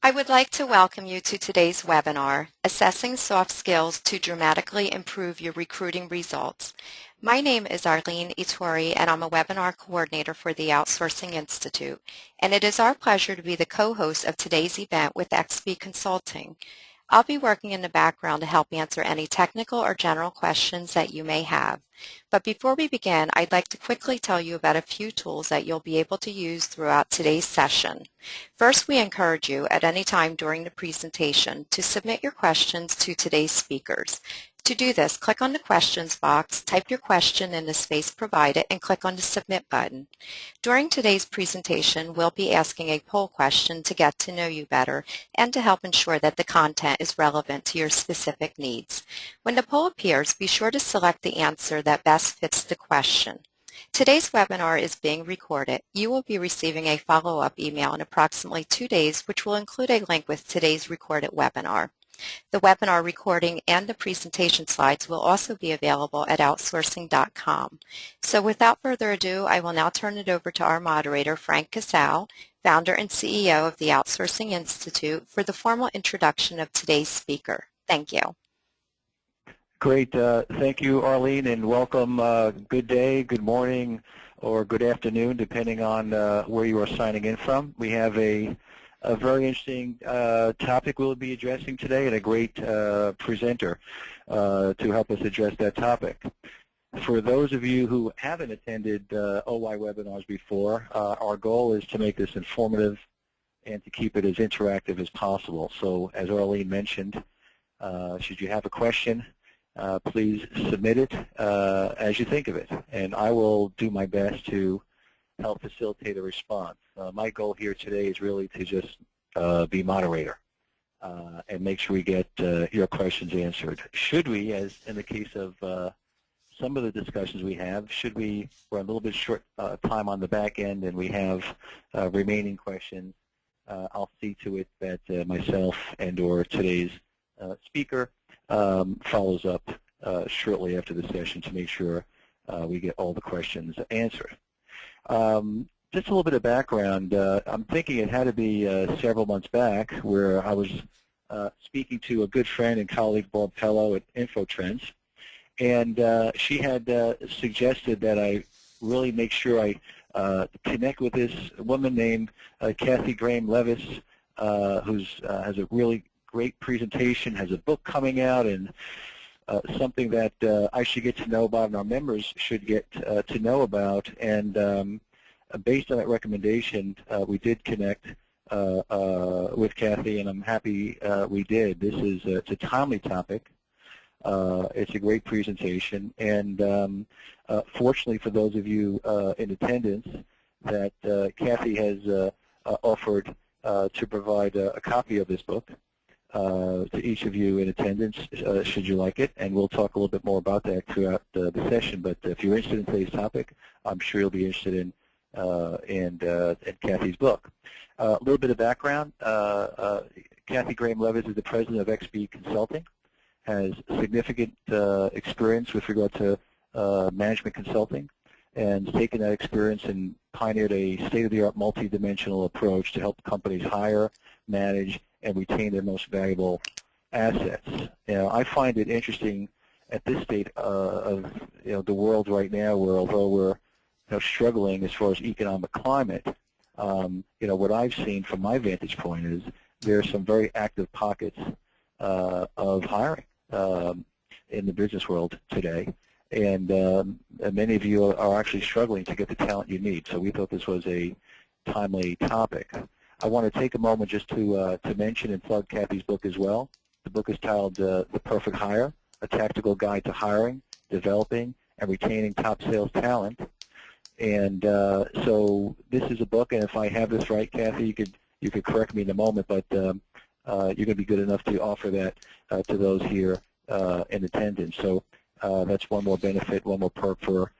I would like to welcome you to today's webinar, Assessing Soft Skills to Dramatically Improve Your Recruiting Results. My name is Arlene Itori, and I'm a webinar coordinator for the Outsourcing Institute, and it is our pleasure to be the co-host of today's event with XP Consulting. I'll be working in the background to help answer any technical or general questions that you may have. But before we begin, I'd like to quickly tell you about a few tools that you'll be able to use throughout today's session. First, we encourage you at any time during the presentation to submit your questions to today's speakers. To do this, click on the questions box, type your question in the space provided, and click on the Submit button. During today's presentation, we'll be asking a poll question to get to know you better and to help ensure that the content is relevant to your specific needs. When the poll appears, be sure to select the answer that best fits the question. Today's webinar is being recorded. You will be receiving a follow-up email in approximately 2 days, which will include a link with today's recorded webinar. The webinar recording and the presentation slides will also be available at outsourcing.com. So without further ado, I will now turn it over to our moderator, Frank Casale, founder and CEO of the Outsourcing Institute, for the formal introduction of today's speaker. Thank you. Great. Thank you, Arlene, and welcome. Good day, good morning, or good afternoon, depending on where you are signing in from. We have a very interesting topic we'll be addressing today, and a great presenter to help us address that topic. For those of you who haven't attended OY webinars before, our goal is to make this informative and to keep it as interactive as possible. So as Arlene mentioned, should you have a question, please submit it as you think of it, and I will do my best to help facilitate a response. My goal here today is really to just be moderator and make sure we get your questions answered. Should we, as in the case of some of the discussions we have, should we run a little bit short time on the back end and we have remaining questions, I'll see to it that myself and or today's speaker follows up shortly after the session to make sure we get all the questions answered. Just a little bit of background. I'm thinking it had to be several months back where I was speaking to a good friend and colleague, Bob Pello, at InfoTrends, and she had suggested that I really make sure I connect with this woman named Kathy Graham-Leviss, who has a really great presentation, has a book coming out, and something that I should get to know about and our members should get to know about. And based on that recommendation, we did connect with Kathy, and I'm happy we did. This is it's a timely topic. It's a great presentation, and fortunately for those of you in attendance, that Kathy has offered to provide a copy of this book to each of you in attendance, should you like it, and we'll talk a little bit more about that throughout the session. But if you're interested in today's topic, I'm sure you'll be interested in Kathy's book. A little bit of background. Kathy Graham-Leviss is the president of XP Consulting, has significant experience with regard to management consulting, and has taken that experience and pioneered a state-of-the-art multi-dimensional approach to help companies hire, manage, and retain their most valuable assets. I find it interesting at this state of the world right now, where although we're struggling as far as economic climate, what I've seen from my vantage point is there are some very active pockets of hiring in the business world today, and many of you are actually struggling to get the talent you need. So we thought this was a timely topic. I want to take a moment just to mention and plug Kathy's book as well. The book is titled The Perfect Hire, A Tactical Guide to Hiring, Developing, and Retaining Top Sales Talent. And so this is a book, and if I have this right, Kathy, you could correct me in a moment, but you're going to be good enough to offer that to those here in attendance. So that's one more benefit, one more perk for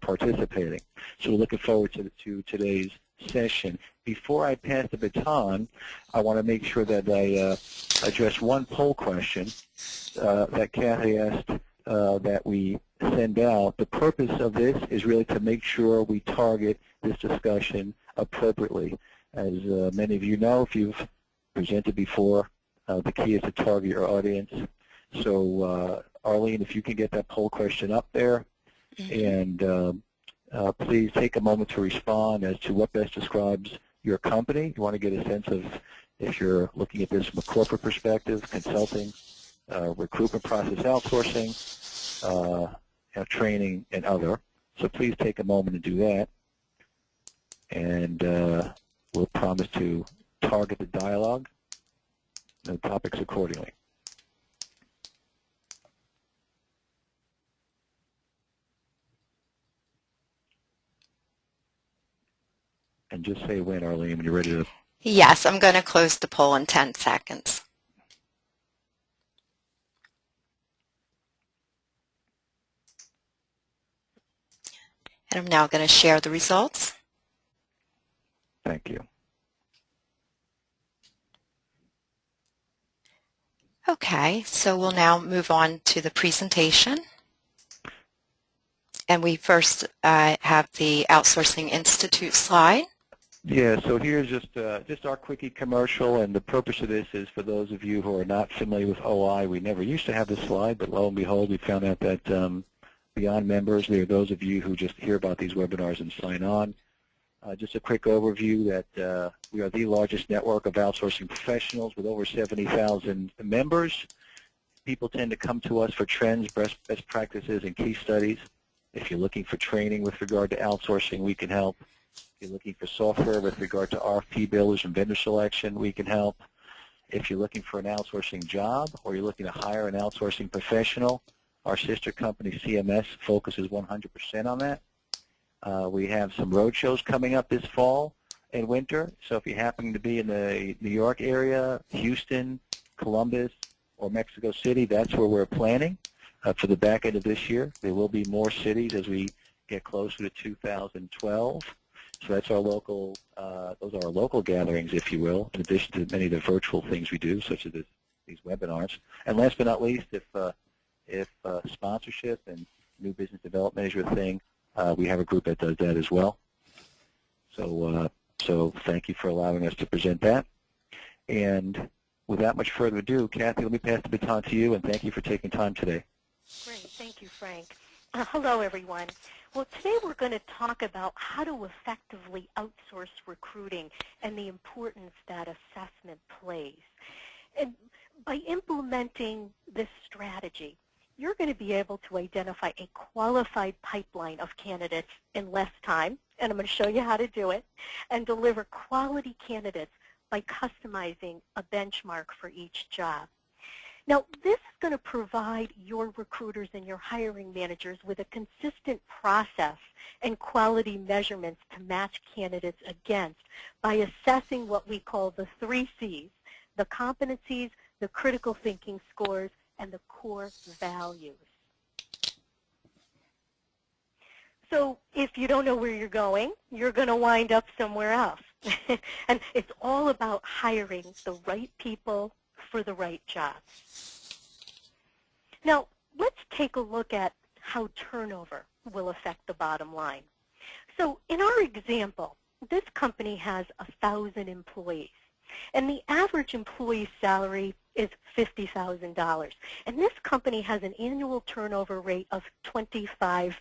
participating. So we're looking forward to today's session. Before I pass the baton, I want to make sure that I address one poll question that Kathy asked that we send out. The purpose of this is really to make sure we target this discussion appropriately. As many of you know, if you've presented before. The key is to target your audience. So Arlene, if you can get that poll question up there, and please take a moment to respond as to what best describes your company. You want to get a sense of if you're looking at this from a corporate perspective, consulting, recruitment process outsourcing, training, and other. So please take a moment to do that, and we'll promise to target the dialogue and the topics accordingly. And just say when, Arlene, when you're ready to. Yes, I'm going to close the poll in 10 seconds. And I'm now going to share the results. Thank you. Okay, so we'll now move on to the presentation. And we first have the Outsourcing Institute slide. Yeah, so here's just our quickie commercial, and the purpose of this is for those of you who are not familiar with OI. We never used to have this slide, but lo and behold, we found out that beyond members, there are those of you who just hear about these webinars and sign on. Just a quick overview that we are the largest network of outsourcing professionals with over 70,000 members. People tend to come to us for trends, best practices, and case studies. If you're looking for training with regard to outsourcing, we can help. If you're looking for software with regard to RFP builders and vendor selection, we can help. If you're looking for an outsourcing job or you're looking to hire an outsourcing professional, our sister company, CMS, focuses 100% on that. We have some road shows coming up this fall and winter, so if you happen to be in the New York area, Houston, Columbus, or Mexico City, that's where we're planning for the back end of this year. There will be more cities as we get closer to 2012. So that's our local, those are our local gatherings, if you will, in addition to many of the virtual things we do, such as these webinars. And last but not least, if sponsorship and new business development is your thing, we have a group that does that as well. So thank you for allowing us to present that. And without much further ado, Kathy, let me pass the baton to you, and thank you for taking time today. Great. Thank you, Frank. Hello, everyone. Well, today we're going to talk about how to effectively outsource recruiting and the importance that assessment plays. And by implementing this strategy, you're going to be able to identify a qualified pipeline of candidates in less time, and I'm going to show you how to do it, and deliver quality candidates by customizing a benchmark for each job. Now, this is going to provide your recruiters and your hiring managers with a consistent process and quality measurements to match candidates against by assessing what we call the 3 C's, the competencies, the critical thinking scores, and the core values. So if you don't know where you're going to wind up somewhere else. And it's all about hiring the right people for the right jobs. Now, let's take a look at how turnover will affect the bottom line. So in our example, this company has 1,000 employees, and the average employee salary is $50,000. And this company has an annual turnover rate of 25%.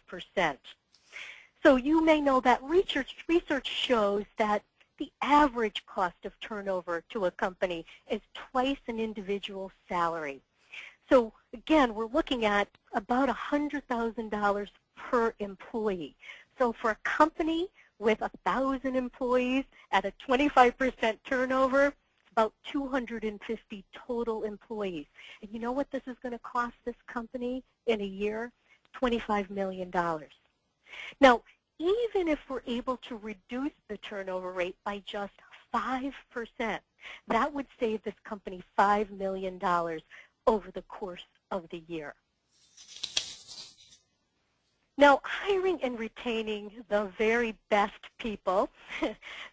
So you may know that research shows that the average cost of turnover to a company is twice an individual's salary. So again, we're looking at about $100,000 per employee. So for a company with 1,000 employees at a 25% turnover, it's about 250 total employees. And you know what this is going to cost this company in a year? $25 million. Now, even if we're able to reduce the turnover rate by just 5%, that would save this company $5 million over the course of the year. Now, hiring and retaining the very best people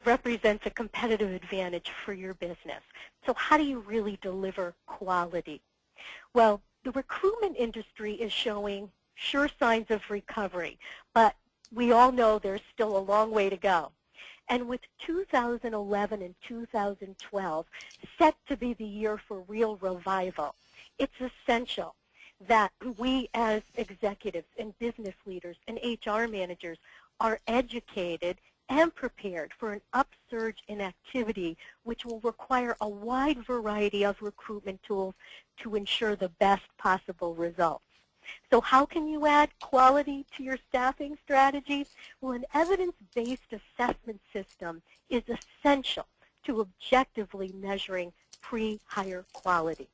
represents a competitive advantage for your business. So how do you really deliver quality? Well, the recruitment industry is showing sure signs of recovery, but we all know there's still a long way to go. And with 2011 and 2012 set to be the year for real revival, it's essential that we as executives and business leaders and HR managers are educated and prepared for an upsurge in activity, which will require a wide variety of recruitment tools to ensure the best possible results. So how can you add quality to your staffing strategy? Well, an evidence-based assessment system is essential to objectively measuring pre-hire quality.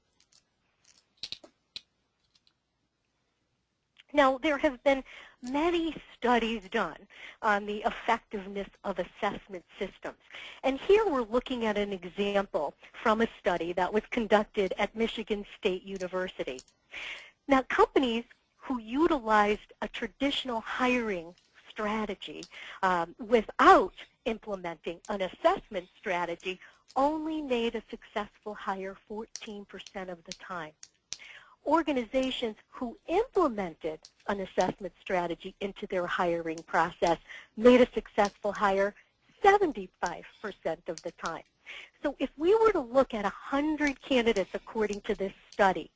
Now, there have been many studies done on the effectiveness of assessment systems. And here we're looking at an example from a study that was conducted at Michigan State University. Now, companies who utilized a traditional hiring strategy without implementing an assessment strategy only made a successful hire 14% of the time. Organizations who implemented an assessment strategy into their hiring process made a successful hire 75% of the time. So if we were to look at 100 candidates according to this study,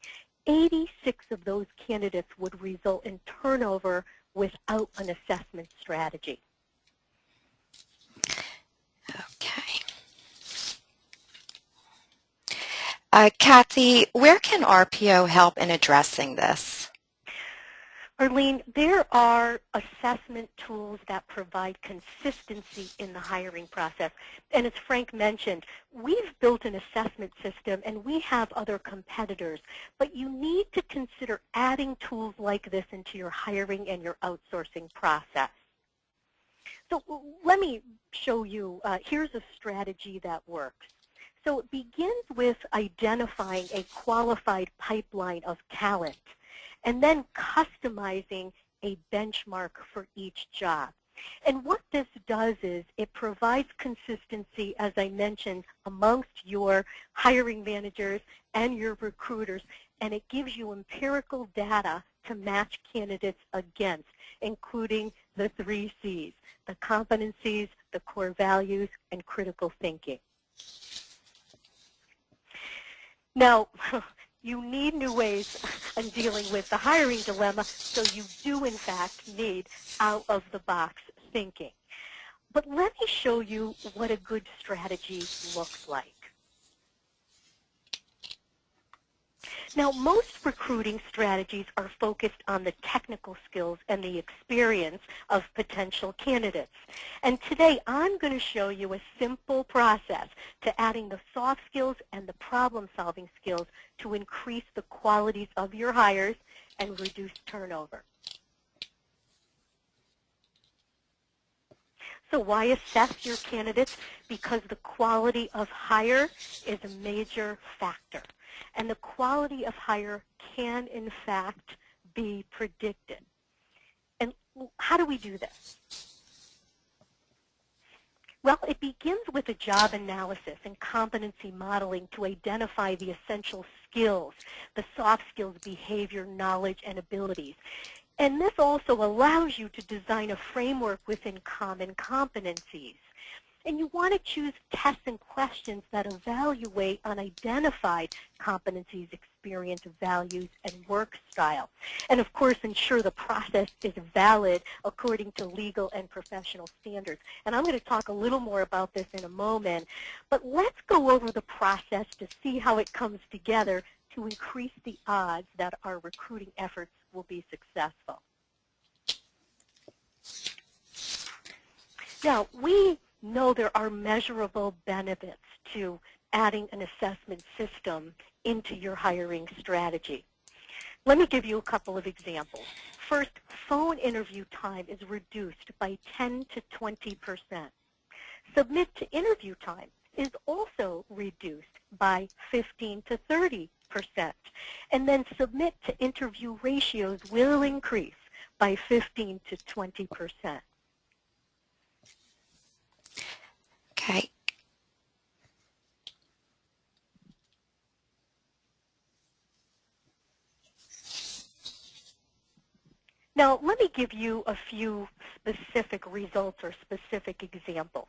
86 of those candidates would result in turnover without an assessment strategy. Okay. Kathy, where can RPO help in addressing this? Arlene, there are assessment tools that provide consistency in the hiring process. And as Frank mentioned, we've built an assessment system and we have other competitors, but you need to consider adding tools like this into your hiring and your outsourcing process. So let me show you, here's a strategy that works. So it begins with identifying a qualified pipeline of talent and then customizing a benchmark for each job. And what this does is it provides consistency, as I mentioned, amongst your hiring managers and your recruiters, and it gives you empirical data to match candidates against, including the 3 C's, the competencies, the core values, and critical thinking. Now, you need new ways of dealing with the hiring dilemma, so you do, in fact, need out-of-the-box thinking. But let me show you what a good strategy looks like. Now, most recruiting strategies are focused on the technical skills and the experience of potential candidates. And today, I'm going to show you a simple process to adding the soft skills and the problem-solving skills to increase the qualities of your hires and reduce turnover. So why assess your candidates? Because the quality of hire is a major factor. And the quality of hire can, in fact, be predicted. And how do we do this? Well, it begins with a job analysis and competency modeling to identify the essential skills, the soft skills, behavior, knowledge, and abilities. And this also allows you to design a framework within common competencies. And you want to choose tests and questions that evaluate unidentified competencies, experience, values, and work style. And of course, ensure the process is valid according to legal and professional standards. And I'm going to talk a little more about this in a moment. But let's go over the process to see how it comes together to increase the odds that our recruiting efforts will be successful. Now, we know there are measurable benefits to adding an assessment system into your hiring strategy. Let me give you a couple of examples. First, phone interview time is reduced by 10 to 20%. Submit to interview time is also reduced by 15 to 30%. And then submit to interview ratios will increase by 15 to 20%. Okay. Now, let me give you a few specific results or specific examples.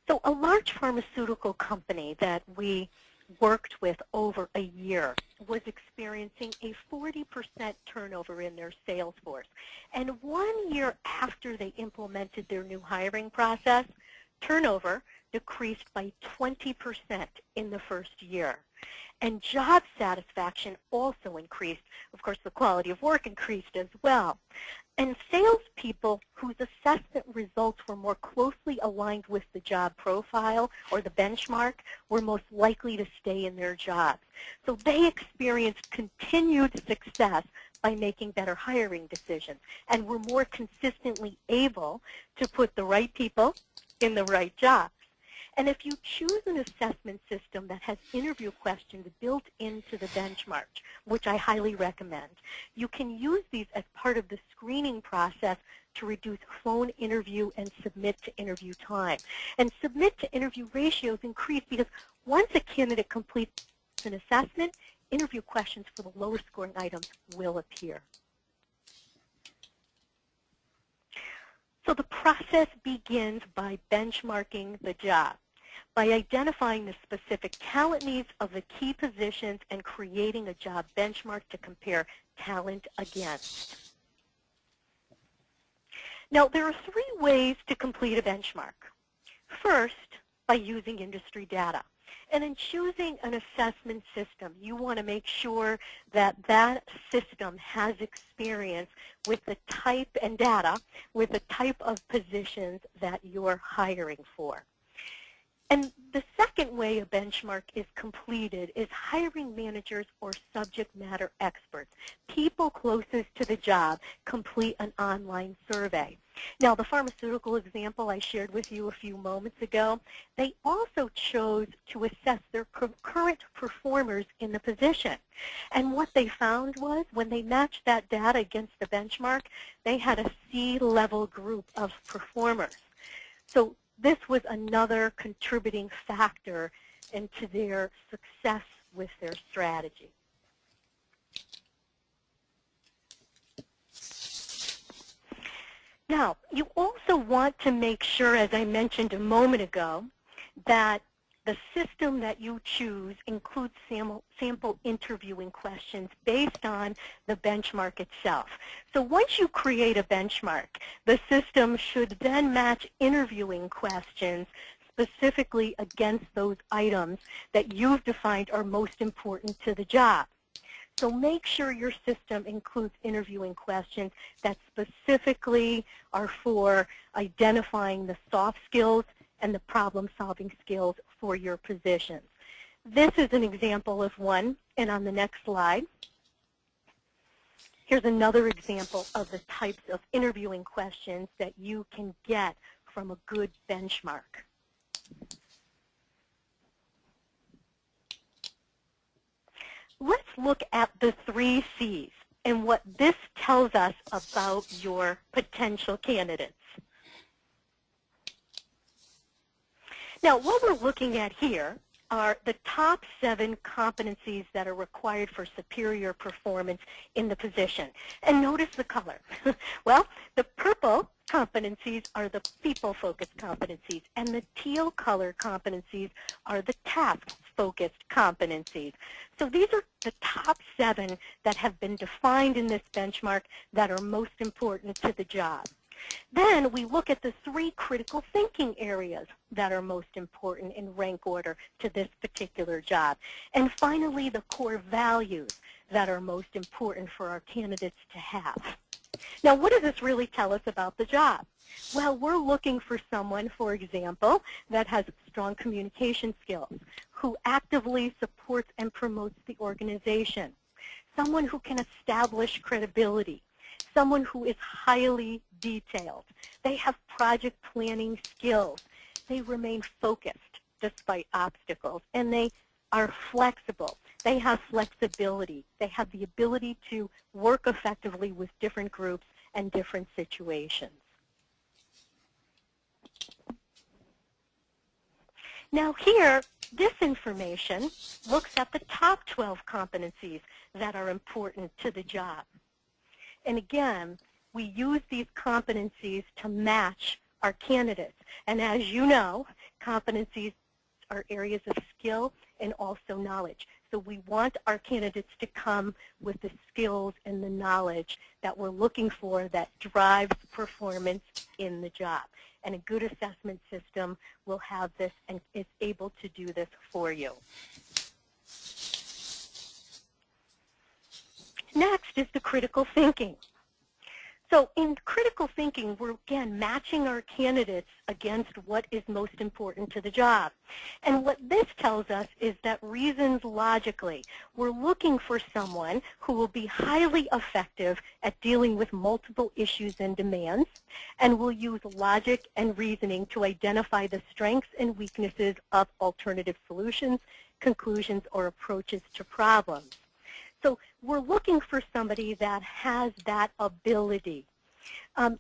So a large pharmaceutical company that we worked with over a year was experiencing a 40% turnover in their sales force. And 1 year after they implemented their new hiring process, turnover decreased by 20% in the first year. And job satisfaction also increased. Of course, the quality of work increased as well. And salespeople whose assessment results were more closely aligned with the job profile or the benchmark were most likely to stay in their jobs. So they experienced continued success by making better hiring decisions and were more consistently able to put the right people in the right jobs. And if you choose an assessment system that has interview questions built into the benchmark, which I highly recommend, you can use these as part of the screening process to reduce phone interview and submit to interview time. And submit to interview ratios increase because once a candidate completes an assessment, interview questions for the lower scoring items will appear. So the process begins by benchmarking the job, by identifying the specific talent needs of the key positions and creating a job benchmark to compare talent against. Now, there are 3 ways to complete a benchmark. First, by using industry data. And in choosing an assessment system, you want to make sure that that system has experience with the type and data, with the type of positions that you're hiring for. And the second way a benchmark is completed is hiring managers or subject matter experts. People closest to the job complete an online survey. Now, the pharmaceutical example I shared with you a few moments ago, they also chose to assess their current performers in the position. And what they found was when they matched that data against the benchmark, they had a C-level group of performers. So this was another contributing factor into their success with their strategy. Now, you also want to make sure, as I mentioned a moment ago, that the system that you choose includes sample interviewing questions based on the benchmark itself. So once you create a benchmark, the system should then match interviewing questions specifically against those items that you've defined are most important to the job. So make sure your system includes interviewing questions that specifically are for identifying the soft skills and the problem-solving skills for your positions. This is an example of one, and on the next slide, here's another example of the types of interviewing questions that you can get from a good benchmark. Let's look at the 3 C's and what this tells us about your potential candidates. Now, what we're looking at here are the top 7 competencies that are required for superior performance in the position. And notice the color. Well, the purple competencies are the people-focused competencies, and the teal color competencies are the task-focused competencies. So these are the top 7 that have been defined in this benchmark that are most important to the job. Then we look at the 3 critical thinking areas that are most important in rank order to this particular job. And finally, the core values that are most important for our candidates to have. Now, what does this really tell us about the job? Well, we're looking for someone, for example, that has strong communication skills, who actively supports and promotes the organization, someone who can establish credibility, someone who is highly detailed. They have project planning skills. They remain focused despite obstacles, and they are flexible. They have flexibility. They have the ability to work effectively with different groups and different situations. Now here, this information looks at the top 12 competencies that are important to the job. And again, we use these competencies to match our candidates. And as you know, competencies are areas of skill and also knowledge. So we want our candidates to come with the skills and the knowledge that we're looking for that drives performance in the job. And a good assessment system will have this and is able to do this for you. Next is the critical thinking. So in critical thinking, we're, again, matching our candidates against what is most important to the job. And what this tells us is that reasons logically. We're looking for someone who will be highly effective at dealing with multiple issues and demands, and will use logic and reasoning to identify the strengths and weaknesses of alternative solutions, conclusions, or approaches to problems. So we're looking for somebody that has that ability.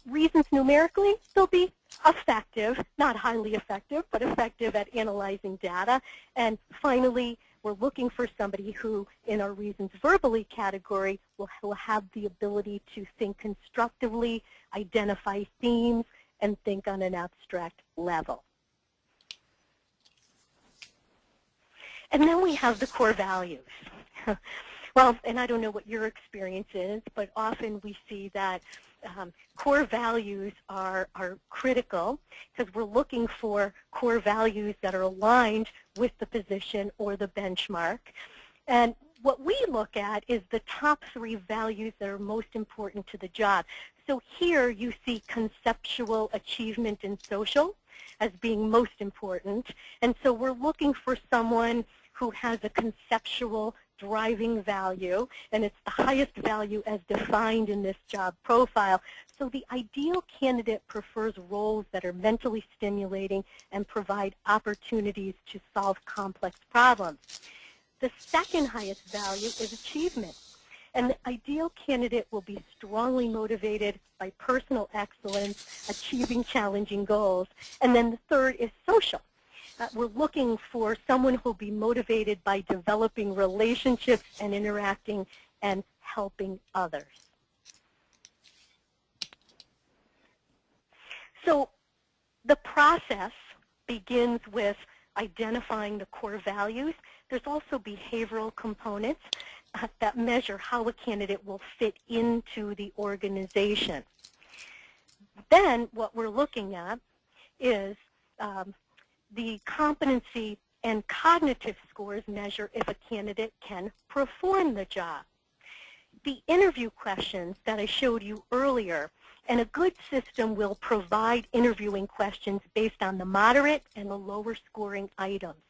Reasons numerically, they'll be effective, not highly effective, but effective at analyzing data. And finally, we're looking for somebody who, in our reasons verbally category, will have the ability to think constructively, identify themes, and think on an abstract level. And then we have the core values. Well, and I don't know what your experience is, but often we see that core values are critical because we're looking for core values that are aligned with the position or the benchmark. And what we look at is the top 3 values that are most important to the job. So here you see conceptual, achievement, and social as being most important. And so we're looking for someone who has a conceptual driving value, and it's the highest value as defined in this job profile. So the ideal candidate prefers roles that are mentally stimulating and provide opportunities to solve complex problems. The second highest value is achievement, and the ideal candidate will be strongly motivated by personal excellence, achieving challenging goals. And then the third is social. We're looking for someone who will be motivated by developing relationships and interacting and helping others. So the process begins with identifying the core values. There's also behavioral components that measure how a candidate will fit into the organization. Then what we're looking at is the competency and cognitive scores measure if a candidate can perform the job. The interview questions that I showed you earlier, and a good system will provide interviewing questions based on the moderate and the lower scoring items.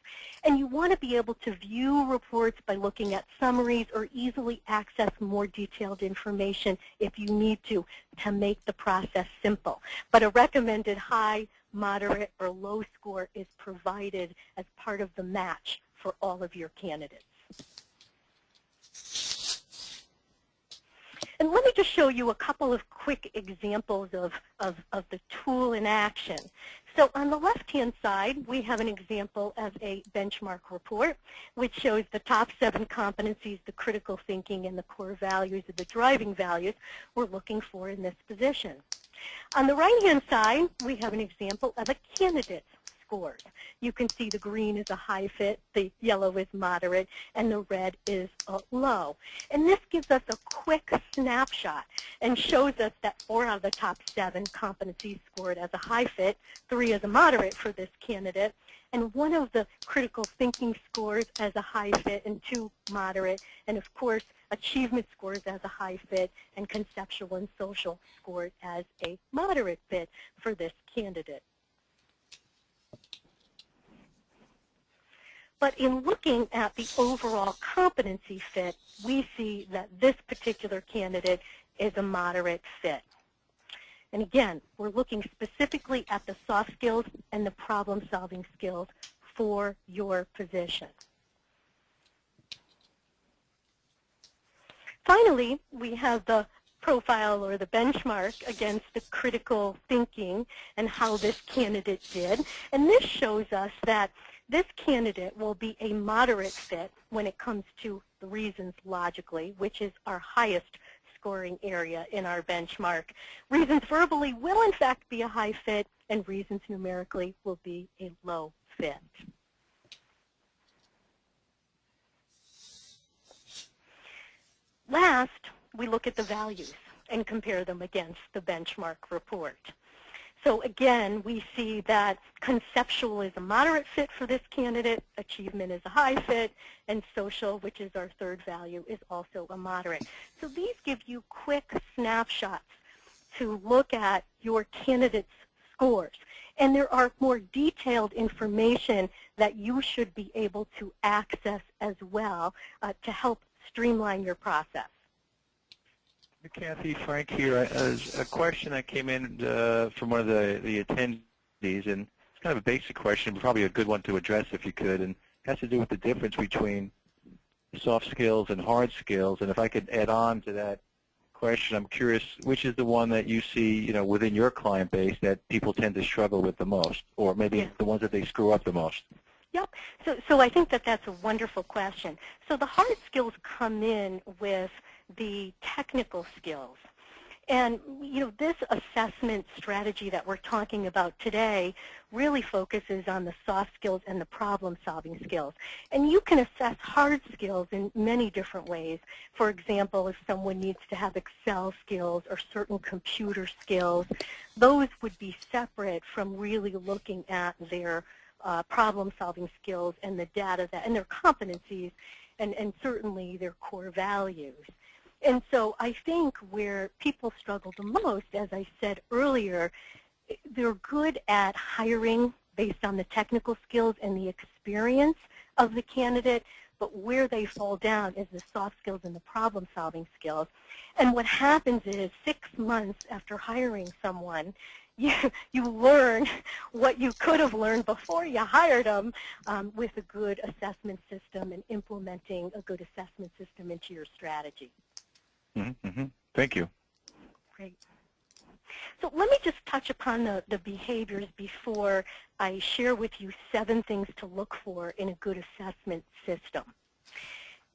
And you want to be able to view reports by looking at summaries or easily access more detailed information if you need to make the process simple. But a recommended high, moderate, or low score is provided as part of the match for all of your candidates. And let me just show you a couple of quick examples of the tool in action. So on the left-hand side, we have an example of a benchmark report, which shows the top 7 competencies, the critical thinking, and the core values of the driving values we're looking for in this position. On the right-hand side, we have an example of a candidate's scores. You can see the green is a high fit, the yellow is moderate, and the red is low. And this gives us a quick snapshot and shows us that 4 out of the top 7 competencies scored as a high fit, 3 as a moderate for this candidate, and 1 of the critical thinking scores as a high fit and 2 moderate, and of course achievement scores as a high fit and conceptual and social scored as a moderate fit for this candidate. But in looking at the overall competency fit, we see that this particular candidate is a moderate fit. And again, we're looking specifically at the soft skills and the problem-solving skills for your position. Finally, we have the profile or the benchmark against the critical thinking and how this candidate did. And this shows us that this candidate will be a moderate fit when it comes to the reasons logically, which is our highest scoring area in our benchmark. Reasons verbally will in fact be a high fit, and reasons numerically will be a low fit. Last, we look at the values and compare them against the benchmark report. So again, we see that conceptual is a moderate fit for this candidate, achievement is a high fit, and social, which is our third value, is also a moderate. So these give you quick snapshots to look at your candidate's scores. And there are more detailed information that you should be able to access as well to help streamline your process. Kathy, Frank here. A question that came in from one of the attendees, and it's kind of a basic question, but probably a good one to address if you could, and it has to do with the difference between soft skills and hard skills. And if I could add on to that question, I'm curious, which is the one that you see, within your client base that people tend to struggle with the most, or maybe the ones that they screw up the most? Yep. So I think that that's a wonderful question. So the hard skills come in with the technical skills. And, this assessment strategy that we're talking about today really focuses on the soft skills and the problem-solving skills. And you can assess hard skills in many different ways. For example, if someone needs to have Excel skills or certain computer skills, those would be separate from really looking at their problem-solving skills and the data and their competencies and certainly their core values. And so I think where people struggle the most, as I said earlier, they're good at hiring based on the technical skills and the experience of the candidate, but where they fall down is the soft skills and the problem-solving skills. And what happens is 6 months after hiring someone, you learn what you could have learned before you hired them with a good assessment system and implementing a good assessment system into your strategy. Mm-hmm. Thank you. Great. So let me just touch upon the behaviors before I share with you 7 things to look for in a good assessment system.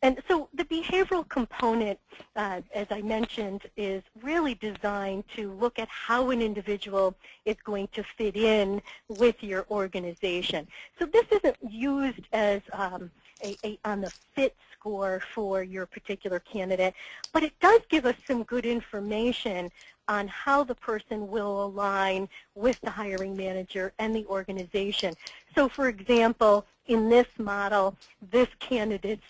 And so the behavioral component, as I mentioned, is really designed to look at how an individual is going to fit in with your organization. So this isn't used as on the fit score for your particular candidate, but it does give us some good information on how the person will align with the hiring manager and the organization. So for example, in this model, this candidate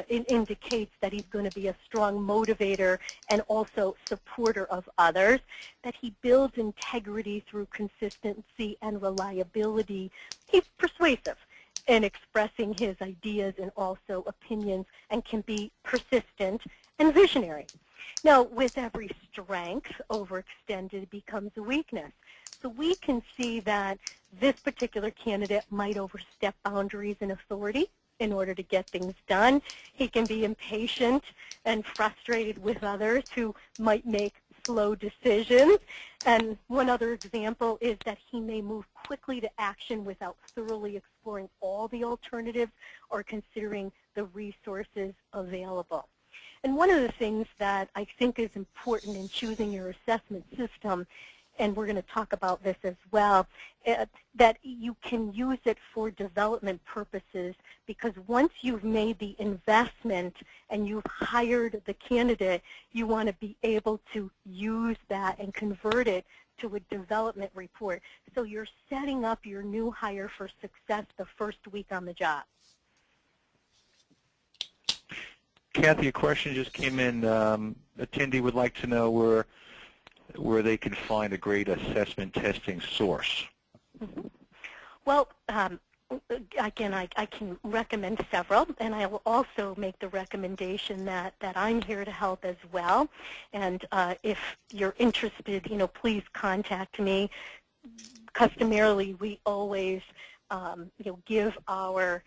indicates that he's going to be a strong motivator and also supporter of others, that he builds integrity through consistency and reliability. He's persuasive in expressing his ideas and also opinions, and can be persistent and visionary. Now, with every strength, overextended becomes a weakness. So we can see that this particular candidate might overstep boundaries and authority in order to get things done. He can be impatient and frustrated with others who might make slow decisions. And one other example is that he may move quickly to action without thoroughly exploring all the alternatives or considering the resources available. And one of the things that I think is important in choosing your assessment system, and we're going to talk about this as well, that you can use it for development purposes, because once you've made the investment and you've hired the candidate, you want to be able to use that and convert it to a development report. So you're setting up your new hire for success the first week on the job. Kathy, a question just came in. Attendee would like to know where they can find a great assessment testing source. Mm-hmm. Well, again, I can recommend several, and I will also make the recommendation that I'm here to help as well. And if you're interested, please contact me. Customarily, we always give our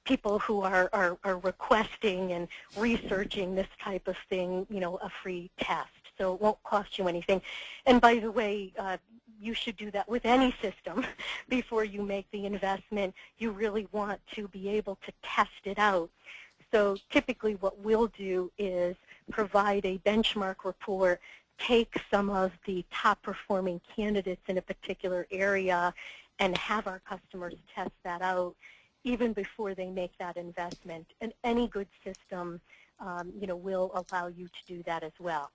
people who are requesting and researching this type of thing, a free test. So it won't cost you anything. And by the way, you should do that with any system before you make the investment. You really want to be able to test it out. So typically what we'll do is provide a benchmark report, take some of the top performing candidates in a particular area, and have our customers test that out even before they make that investment. And any good system will allow you to do that as well.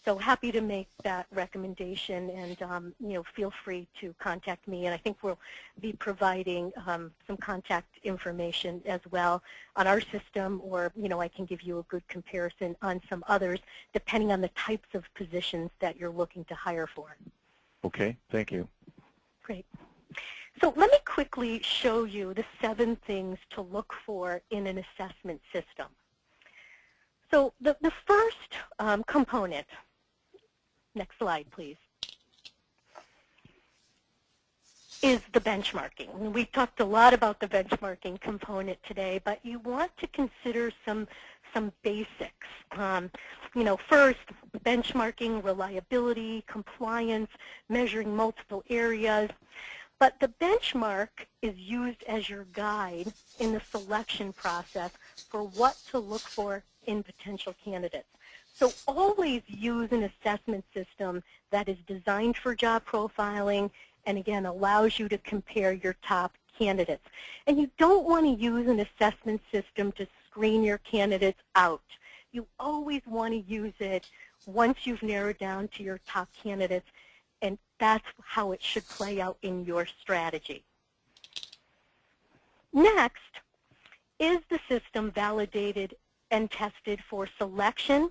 So happy to make that recommendation, and feel free to contact me. And I think we'll be providing some contact information as well on our system, or I can give you a good comparison on some others, depending on the types of positions that you're looking to hire for. Okay, thank you. Great. So let me quickly show you the 7 things to look for in an assessment system. So the first component, next slide please, is the benchmarking. We talked a lot about the benchmarking component today, but you want to consider some basics. First, benchmarking, reliability, compliance, measuring multiple areas. But the benchmark is used as your guide in the selection process for what to look for in potential candidates. So always use an assessment system that is designed for job profiling and, again, allows you to compare your top candidates. And you don't want to use an assessment system to screen your candidates out. You always want to use it once you've narrowed down to your top candidates, and that's how it should play out in your strategy. Next, is the system validated and tested for selection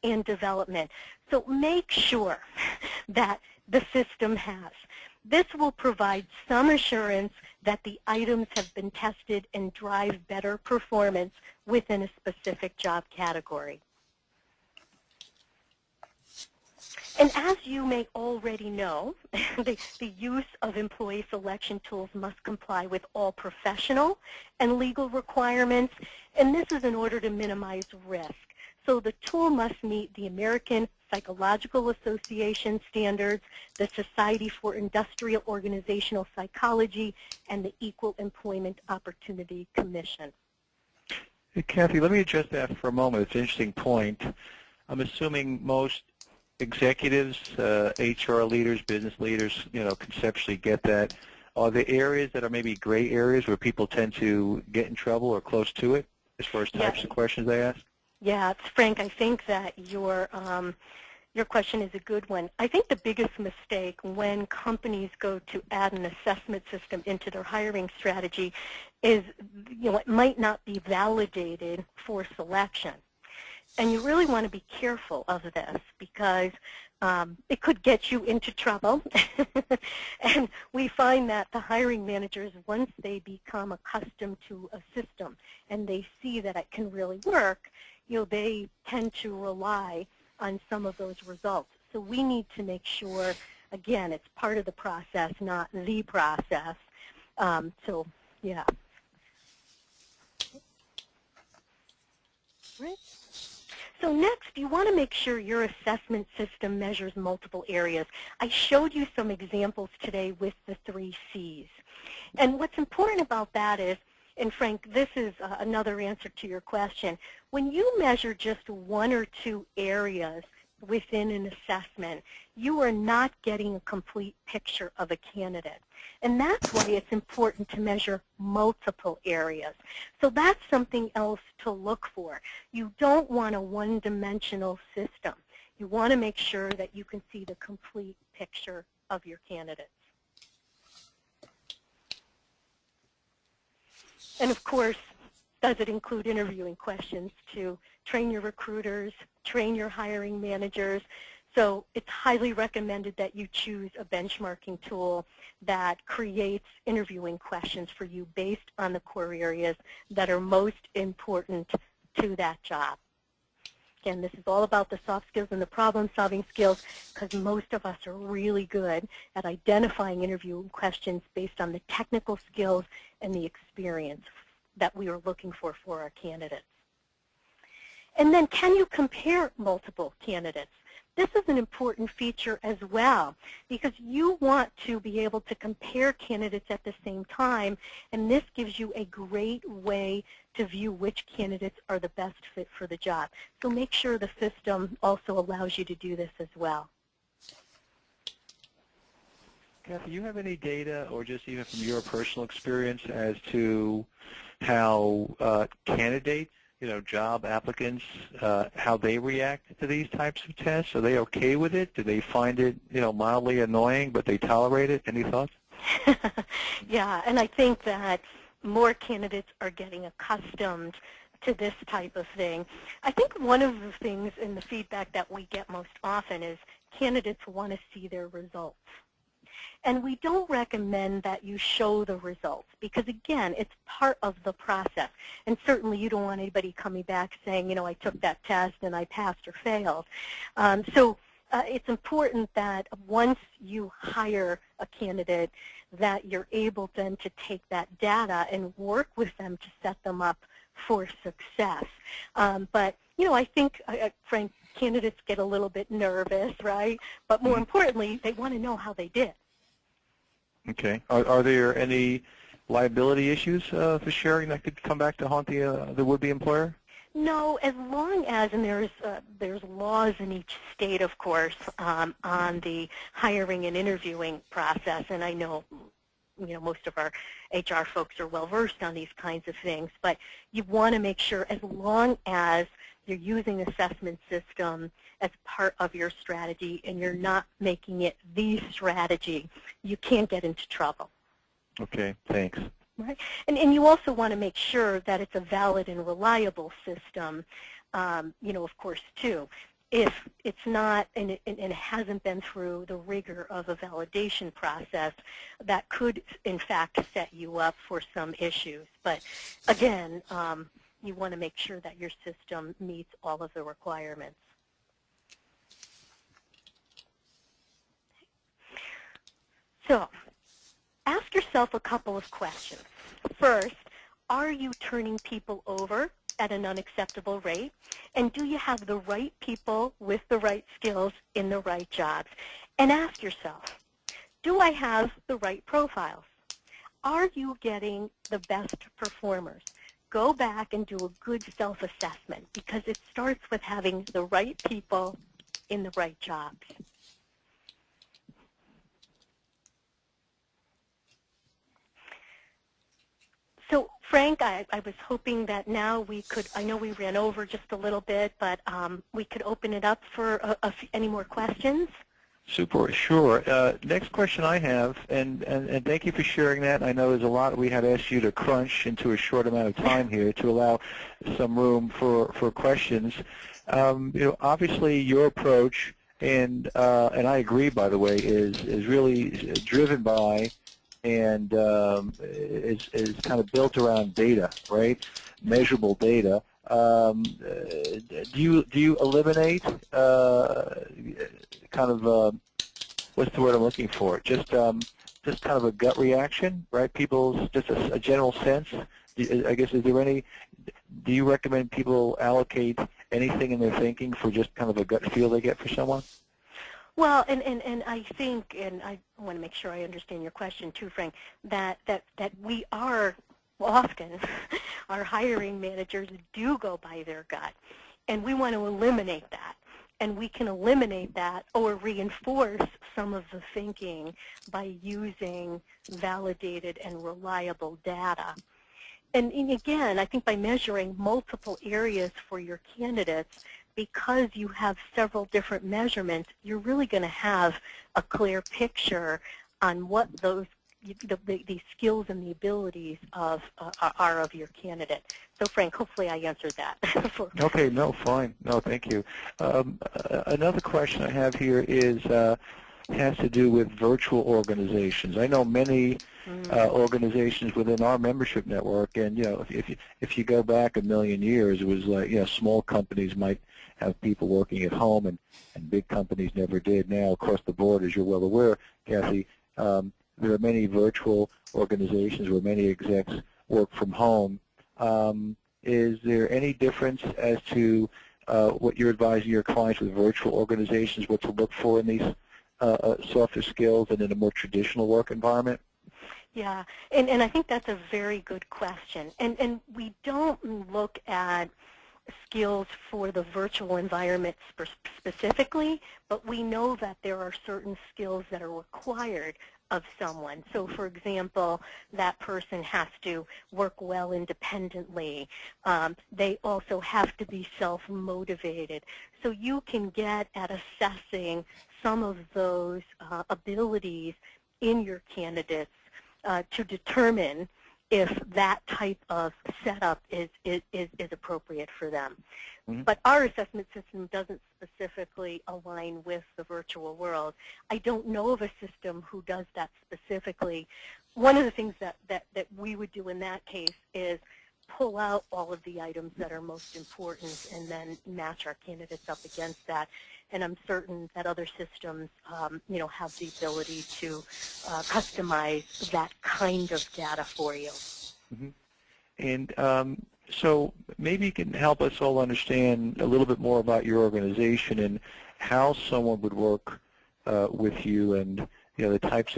and development? So make sure that the system has. This will provide some assurance that the items have been tested and drive better performance within a specific job category. And as you may already know, the use of employee selection tools must comply with all professional and legal requirements, and this is in order to minimize risk. So the tool must meet the American Psychological Association standards, the Society for Industrial Organizational Psychology, and the Equal Employment Opportunity Commission. Hey, Kathy, let me address that for a moment. It's an interesting point. I'm assuming most executives, HR leaders, business leaders, conceptually get that. Are there areas that are maybe gray areas where people tend to get in trouble or close to it as far as types of questions they ask? Yeah, Frank, I think that your question is a good one. I think the biggest mistake when companies go to add an assessment system into their hiring strategy is, it might not be validated for selection. And you really want to be careful of this because it could get you into trouble. And we find that the hiring managers, once they become accustomed to a system and they see that it can really work, they tend to rely on some of those results. So we need to make sure, again, it's part of the process, not the process. So, yeah. Right. So next, you want to make sure your assessment system measures multiple areas. I showed you some examples today with the 3 C's. And what's important about that is, and Frank, this is another answer to your question, when you measure just 1 or 2 areas within an assessment, you are not getting a complete picture of a candidate. And that's why it's important to measure multiple areas. So that's something else to look for. You don't want a one-dimensional system. You want to make sure that you can see the complete picture of your candidates. And of course, does it include interviewing questions to train your recruiters, train your hiring managers? So it's highly recommended that you choose a benchmarking tool that creates interviewing questions for you based on the core areas that are most important to that job. Again, this is all about the soft skills and the problem-solving skills because most of us are really good at identifying interviewing questions based on the technical skills and the experience that we are looking for our candidates. And then can you compare multiple candidates? this is an important feature as well, because you want to be able to compare candidates at the same time, and this gives you a great way to view which candidates are the best fit for the job. So make sure the system also allows you to do this as well. Kathy, do you have any data, or just even from your personal experience, as to how candidates, job applicants, how they react to these types of tests? Are they okay with it? Do they find it, mildly annoying, but they tolerate it? Any thoughts? Yeah, and I think that more candidates are getting accustomed to this type of thing. I think one of the things in the feedback that we get most often is candidates want to see their results. And we don't recommend that you show the results because, again, it's part of the process. And certainly you don't want anybody coming back saying, I took that test and I passed or failed. So it's important that once you hire a candidate that you're able then to take that data and work with them to set them up for success. But, I think, Frank, candidates get a little bit nervous, right? But more importantly, they want to know how they did. Okay. Are there any liability issues for sharing that could come back to haunt the would-be employer? No, as long as, and there's laws in each state, of course, on the hiring and interviewing process, and I know, most of our HR folks are well-versed on these kinds of things, but you want to make sure, as long as you're using assessment system as part of your strategy and you're not making it the strategy, you can't get into trouble. Okay, thanks. Right? And you also want to make sure that it's a valid and reliable system, of course, too. If it's not, and it hasn't been through the rigor of a validation process, that could, in fact, set you up for some issues. But, again, you want to make sure that your system meets all of the requirements. So, ask yourself a couple of questions. First, are you turning people over at an unacceptable rate? And do you have the right people with the right skills in the right jobs? And ask yourself, do I have the right profiles? Are you getting the best performers? Go back and do a good self-assessment because it starts with having the right people in the right jobs. So, Frank, I was hoping that now we could, I know we ran over just a little bit, but we could open it up for any more questions. Super, sure. Next question I have, and thank you for sharing that. I know there's a lot we had asked you to crunch into a short amount of time here to allow some room for questions. Obviously your approach, and I agree, by the way, is really driven by and is kind of built around data, right? Measurable data. Do you eliminate kind of what's the word I'm looking for? Just kind of a gut reaction, right? People's just a general sense. I guess is there any? Do you recommend people allocate anything in their thinking for just kind of a gut feel they get for someone? Well, and I think, and I want to make sure I understand your question too, Frank, that we are often, our hiring managers do go by their gut, and we want to eliminate that. And we can eliminate that or reinforce some of the thinking by using validated and reliable data. And again, I think by measuring multiple areas for your candidates, because you have several different measurements, you're really going to have a clear picture on what those the skills and the abilities are of your candidate. So, Frank, hopefully I answered that. Okay, no, fine. No, thank you. Another question I have here is has to do with virtual organizations. I know many organizations within our membership network, and if you go back a million years, it was like small companies might have people working at home, and big companies never did. Now, across the board, as you're well aware, Kathy, there are many virtual organizations where many execs work from home. Is there any difference as to what you're advising your clients with virtual organizations, what to look for in these softer skills and in a more traditional work environment? Yeah, and I think that's a very good question. And we don't look at skills for the virtual environment specifically, but we know that there are certain skills that are required of someone. So, for example, that person has to work well independently. They also have to be self-motivated. So you can get at assessing some of those abilities in your candidates to determine if that type of setup is appropriate for them. Mm-hmm. But our assessment system doesn't specifically align with the virtual world. I don't know of a system who does that specifically. One of the things that we would do in that case is pull out all of the items that are most important and then match our candidates up against that. And I'm certain that other systems, have the ability to customize that kind of data for you. Mm-hmm. And so maybe you can help us all understand a little bit more about your organization and how someone would work with you, and the types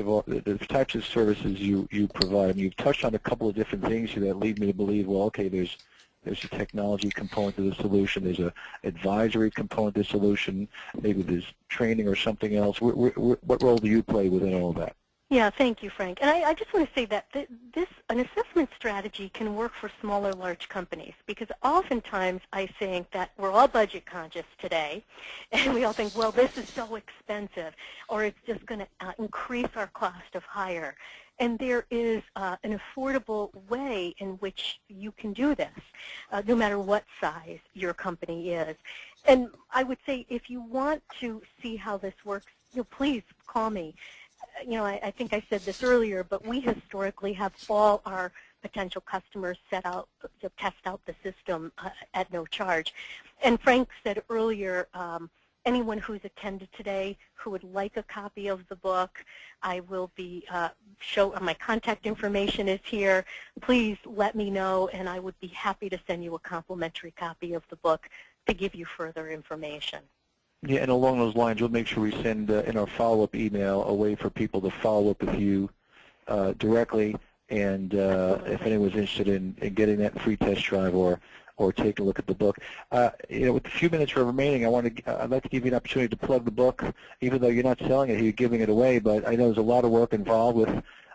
of services you provide. I mean, you've touched on a couple of different things here that lead me to believe, well, okay, there's a technology component to the solution, there's an advisory component to the solution, maybe there's training or something else. What role do you play within all of that? Yeah, thank you, Frank. And I just want to say that an assessment strategy can work for small or large companies, because oftentimes I think that we're all budget conscious today, and we all think, well, this is so expensive, or it's just going to increase our cost of hire. And there is an affordable way in which you can do this, no matter what size your company is. And I would say if you want to see how this works, please call me. I think I said this earlier, but we historically have all our potential customers set out to test out the system at no charge. And Frank said earlier, anyone who's attended today who would like a copy of the book, I will be my contact information is here. Please let me know, and I would be happy to send you a complimentary copy of the book to give you further information. Yeah, and along those lines, we'll make sure we send in our follow-up email a way for people to follow up with you directly, and if anyone's interested in getting that free test drive or take a look at the book. With the few minutes remaining, I'd like to give you an opportunity to plug the book, even though you're not selling it, you're giving it away. But I know there's a lot of work involved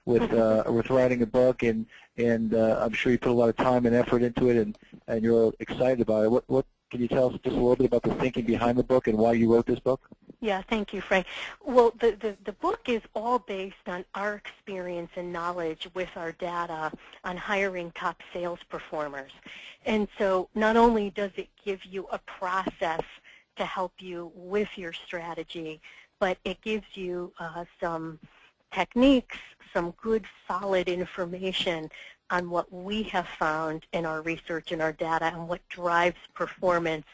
with writing a book, and I'm sure you put a lot of time and effort into it, and you're excited about it. What can you tell us just a little bit about the thinking behind the book and why you wrote this book? Yeah, thank you, Frank. Well, the book is all based on our experience and knowledge with our data on hiring top sales performers. And so not only does it give you a process to help you with your strategy, but it gives you some techniques, some good solid information on what we have found in our research and our data and what drives performance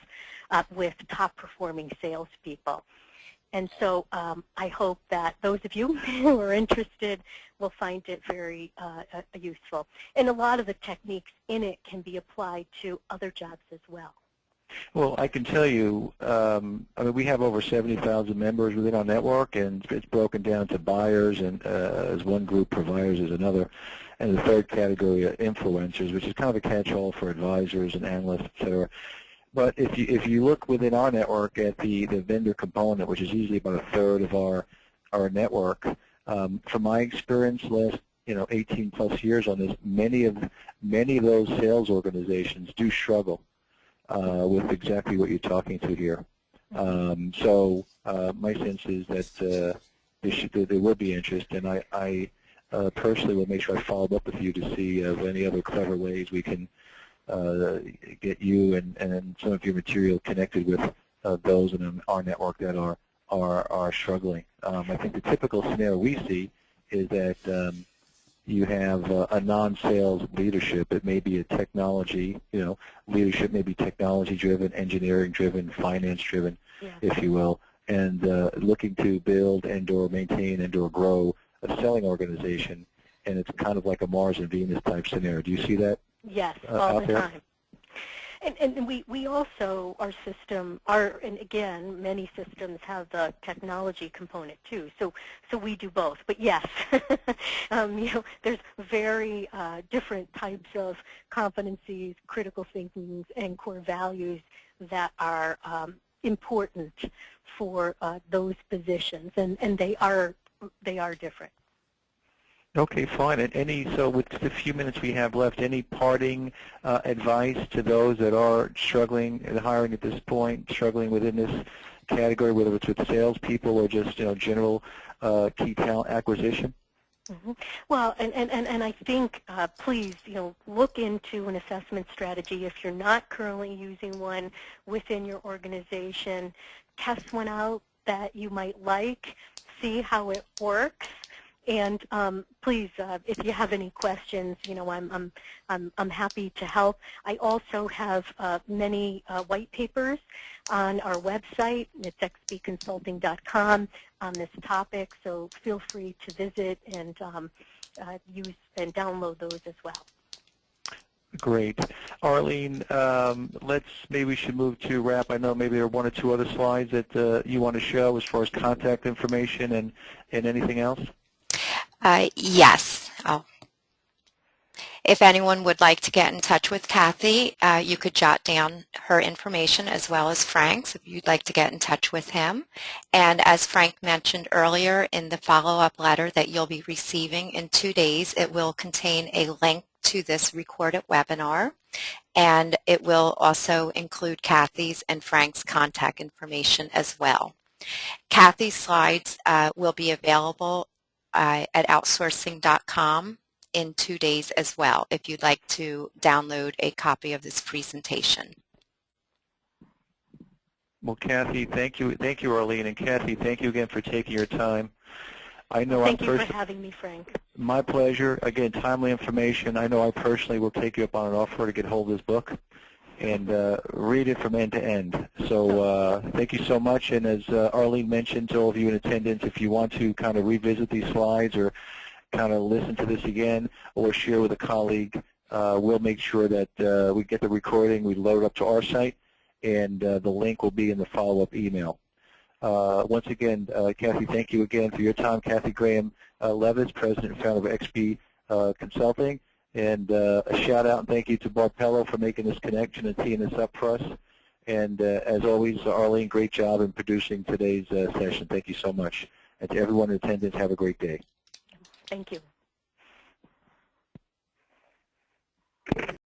with top performing salespeople. And so I hope that those of you who are interested will find it very useful. And a lot of the techniques in it can be applied to other jobs as well. Well, I can tell you, we have over 70,000 members within our network, and it's broken down to buyers and as one group, providers as another, and the third category are influencers, which is kind of a catch-all for advisors and analysts, et cetera. But if you look within our network at the vendor component, which is usually about a third of our network, from my experience, last 18 plus years on this, many of those sales organizations do struggle with exactly what you're talking to here. So my sense is that there will be interest, and I personally will make sure I follow up with you to see any other clever ways we can get you and some of your material connected with those in our network that are struggling. I think the typical scenario we see is that you have a non-sales leadership. It may be a technology, leadership may be technology-driven, engineering-driven, finance-driven, if you will, and looking to build and/or maintain and/or grow a selling organization, and it's kind of like a Mars and Venus type scenario. Do you see that? Yes, all the time. And we also, our system, and again, many systems have the technology component too. So we do both. But yes, there's very different types of competencies, critical thinking, and core values that are important for those positions, and they are different. Okay, fine. And so with the few minutes we have left, any parting advice to those that are struggling at hiring at this point, struggling within this category, whether it's with salespeople or just general key talent acquisition? Mm-hmm. Well, and I think please look into an assessment strategy if you're not currently using one within your organization. Test one out that you might like, see how it works. And please, if you have any questions, I'm happy to help. I also have many white papers on our website. It's xbconsulting.com on this topic, so feel free to visit and use and download those as well. Great. Arlene, maybe we should move to wrap. I know maybe there are one or two other slides that you want to show as far as contact information and anything else. Yes. If anyone would like to get in touch with Kathy, you could jot down her information as well as Frank's if you'd like to get in touch with him. And as Frank mentioned earlier, in the follow-up letter that you'll be receiving in 2 days, it will contain a link to this recorded webinar, and it will also include Kathy's and Frank's contact information as well. Kathy's slides will be available at outsourcing.com in 2 days as well if you'd like to download a copy of this presentation. Well, Kathy, thank you, Arlene, and Kathy, thank you again for taking your time. I know Thank you for having me, Frank. My pleasure. Again, timely information. I know I personally will take you up on an offer to get hold of this book and read it from end to end. So thank you so much. And as Arlene mentioned to all of you in attendance, if you want to kind of revisit these slides or kind of listen to this again or share with a colleague, we'll make sure that we get the recording, we load it up to our site, and the link will be in the follow-up email. Once again, Kathy, thank you again for your time. Kathy Graham-Leviss, President and founder of XB Consulting. And a shout out and thank you to Bob Pello for making this connection and teeing this up for us. And as always, Arlene, great job in producing today's session. Thank you so much. And to everyone in attendance, have a great day. Thank you.